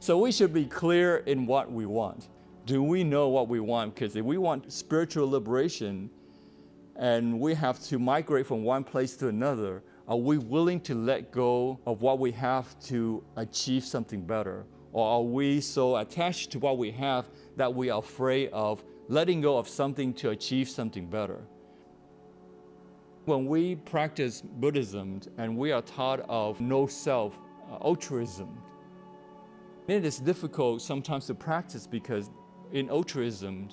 So we should be clear in what we want. Do we know what we want? Because if we want spiritual liberation and we have to migrate from one place to another, are we willing to let go of what we have to achieve something better? Or are we so attached to what we have that we are afraid of letting go of something to achieve something better? When we practice Buddhism and we are taught of no self, altruism, it is difficult sometimes to practice because in altruism,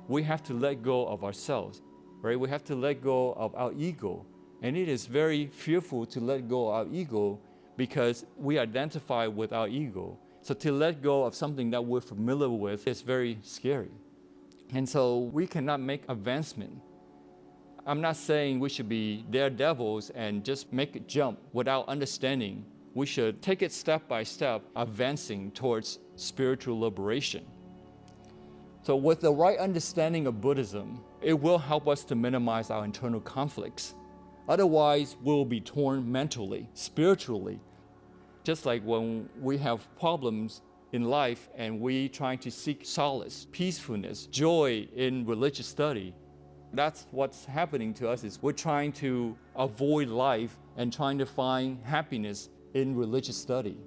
we have to let go of ourselves, right? We have to let go of our ego. And it is very fearful to let go of our ego because we identify with our ego. So to let go of something that we're familiar with is very scary. And so we cannot make advancement. I'm not saying we should be daredevils and just make a jump without understanding. We should take it step by step, advancing towards spiritual liberation. So with the right understanding of Buddhism, it will help us to minimize our internal conflicts. Otherwise, we'll be torn mentally, spiritually. Just like when we have problems in life and we try to seek solace, peacefulness, joy in religious study, that's what's happening to us is we're trying to avoid life and trying to find happiness in religious study.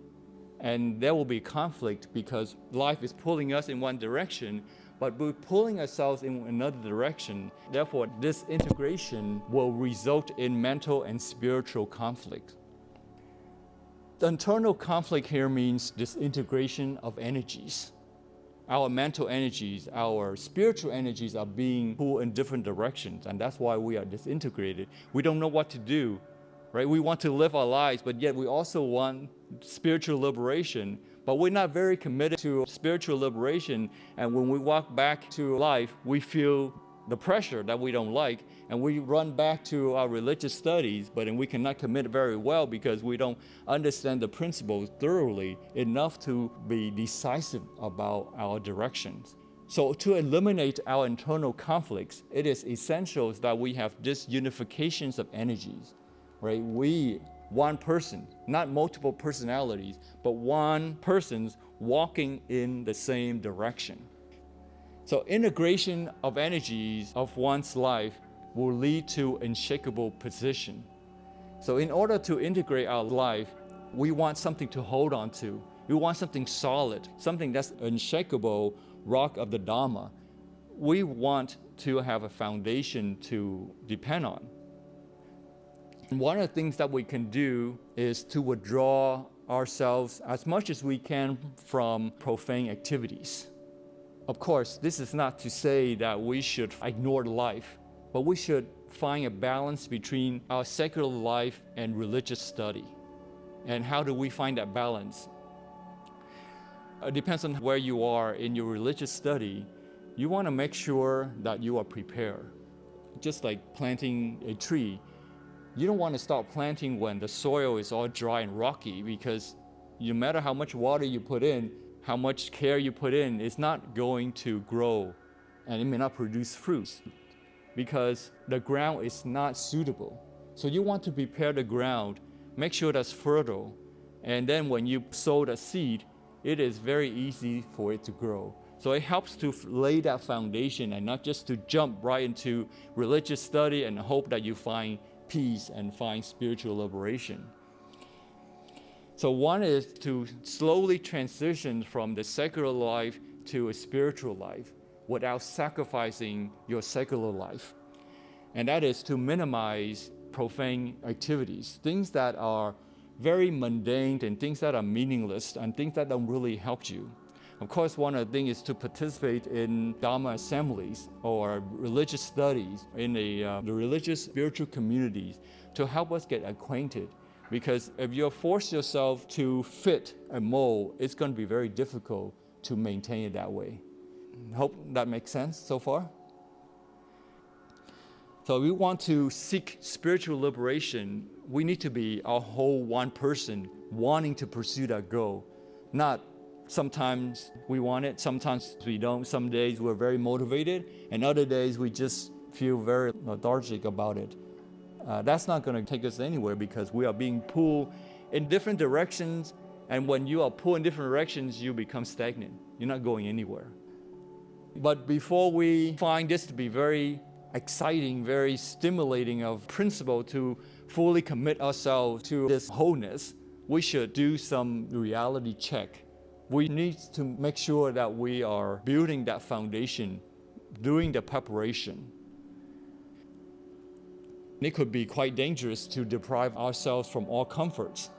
And there will be conflict because life is pulling us in one direction, but we're pulling ourselves in another direction. Therefore, this integration will result in mental and spiritual conflict. The internal conflict here means this integration of energies. Our mental energies, our spiritual energies are being pulled in different directions, and that's why we are disintegrated. We don't know what to do, right? We want to live our lives, but yet we also want spiritual liberation, but we're not very committed to spiritual liberation. And when we walk back to life, we feel the pressure that we don't like, and we run back to our religious studies, but then we cannot commit very well because we don't understand the principles thoroughly enough to be decisive about our directions. So to eliminate our internal conflicts, it is essential that we have this unifications of energies, right? We, one person, not multiple personalities, but one person's walking in the same direction. So integration of energies of one's life will lead to unshakable position. So in order to integrate our life, we want something to hold on to. We want something solid, something that's unshakable, rock of the Dharma. We want to have a foundation to depend on. And one of the things that we can do is to withdraw ourselves as much as we can from profane activities. Of course, this is not to say that we should ignore life, but we should find a balance between our secular life and religious study. And how do we find that balance? It depends on where you are in your religious study. You want to make sure that you are prepared. Just like planting a tree, you don't want to start planting when the soil is all dry and rocky, because no matter how much water you put in, how much care you put in, it's not going to grow, and it may not produce fruits because the ground is not suitable. So you want to prepare the ground, make sure that's fertile, and then when you sow the seed, it is very easy for it to grow. So it helps to lay that foundation and not just to jump right into religious study and hope that you find peace and find spiritual liberation. So one is to slowly transition from the secular life to a spiritual life without sacrificing your secular life. And that is to minimize profane activities, things that are very mundane and things that are meaningless and things that don't really help you. Of course, one of the things is to participate in Dharma assemblies or religious studies in the religious spiritual communities to help us get acquainted. Because if you force yourself to fit a mold, it's going to be very difficult to maintain it that way. Hope that makes sense so far. So if we want to seek spiritual liberation, we need to be a whole one person wanting to pursue that goal. Not sometimes we want it, sometimes we don't. Some days we're very motivated, and other days we just feel very lethargic about it. That's not going to take us anywhere because we are being pulled in different directions And when you are pulled in different directions, you become stagnant. You're not going anywhere. But before we find this to be very exciting, very stimulating of principle to fully commit ourselves to this wholeness, we should do some reality check. We need to make sure that we are building that foundation, doing the preparation. It could be quite dangerous to deprive ourselves from all comforts.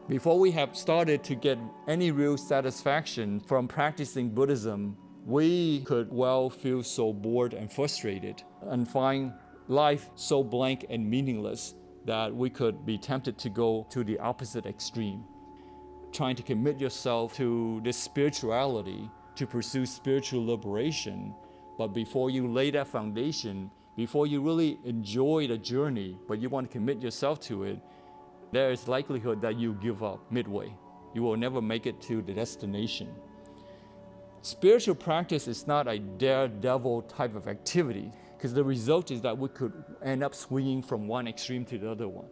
Before we have started to get any real satisfaction from practicing Buddhism, we could well feel so bored and frustrated and find life so blank and meaningless that we could be tempted to go to the opposite extreme, trying to commit yourself to this spirituality, to pursue spiritual liberation. But before you lay that foundation, before you really enjoy the journey, but you want to commit yourself to it, there is likelihood that you give up midway. You will never make it to the destination. Spiritual practice is not a daredevil type of activity, because the result is that we could end up swinging from one extreme to the other one.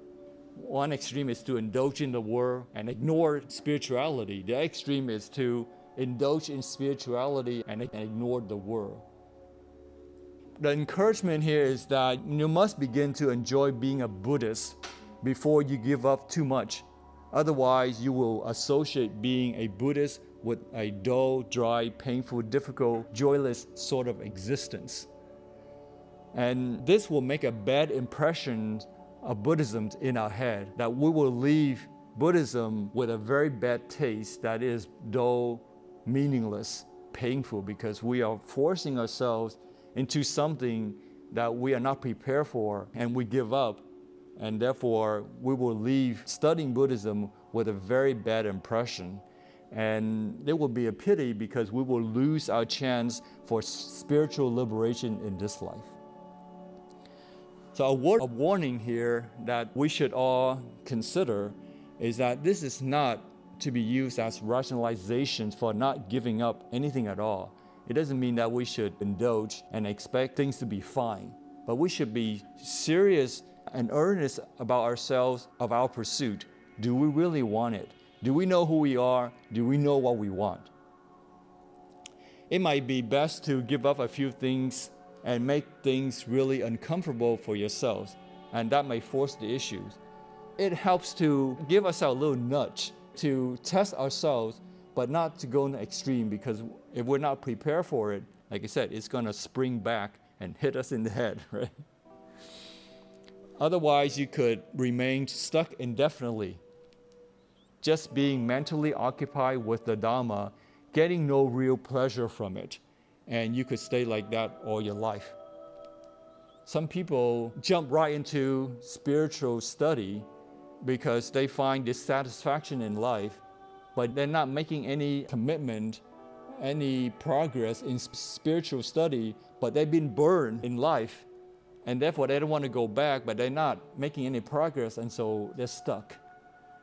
One extreme is to indulge in the world and ignore spirituality. The extreme is to indulge in spirituality and ignore the world. The encouragement here is that you must begin to enjoy being a Buddhist before you give up too much. Otherwise, you will associate being a Buddhist with a dull, dry, painful, difficult, joyless sort of existence. And this will make a bad impression of Buddhism in our head, that we will leave Buddhism with a very bad taste that is dull, meaningless, painful, because we are forcing ourselves into something that we are not prepared for, and we give up, and therefore we will leave studying Buddhism with a very bad impression. And there will be a pity because we will lose our chance for spiritual liberation in this life. So a word of warning here that we should all consider is that this is not to be used as rationalizations for not giving up anything at all. It doesn't mean that we should indulge and expect things to be fine, but we should be serious and earnest about ourselves, of our pursuit. Do we really want it? Do we know who we are? Do we know what we want? It might be best to give up a few things and make things really uncomfortable for yourselves, and that may force the issues. It helps to give ourselves a little nudge to test ourselves, but not to go in the extreme, because if we're not prepared for it, like I said, it's going to spring back and hit us in the head, right? Otherwise, you could remain stuck indefinitely, just being mentally occupied with the Dhamma, getting no real pleasure from it. And you could stay like that all your life. Some people jump right into spiritual study because they find dissatisfaction in life, but they're not making any commitment, any progress in spiritual study, but they've been burned in life, and therefore they don't want to go back, but they're not making any progress, and so they're stuck.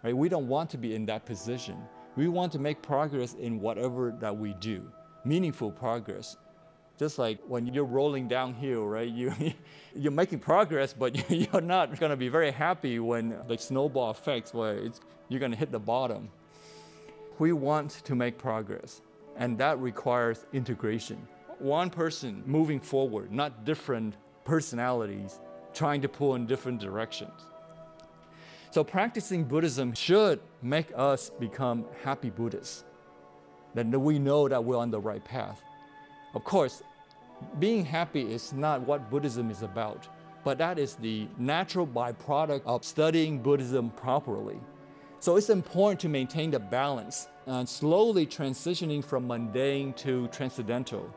Right? We don't want to be in that position. We want to make progress in whatever that we do, meaningful progress. Just like when you're rolling downhill, right? You're making progress, but you're not going to be very happy when the snowball effects where you're going to hit the bottom. We want to make progress, and that requires integration. One person moving forward, not different personalities trying to pull in different directions. So practicing Buddhism should make us become happy Buddhists. Then we know that we're on the right path. Of course, being happy is not what Buddhism is about, but that is the natural byproduct of studying Buddhism properly. So it's important to maintain the balance and slowly transitioning from mundane to transcendental.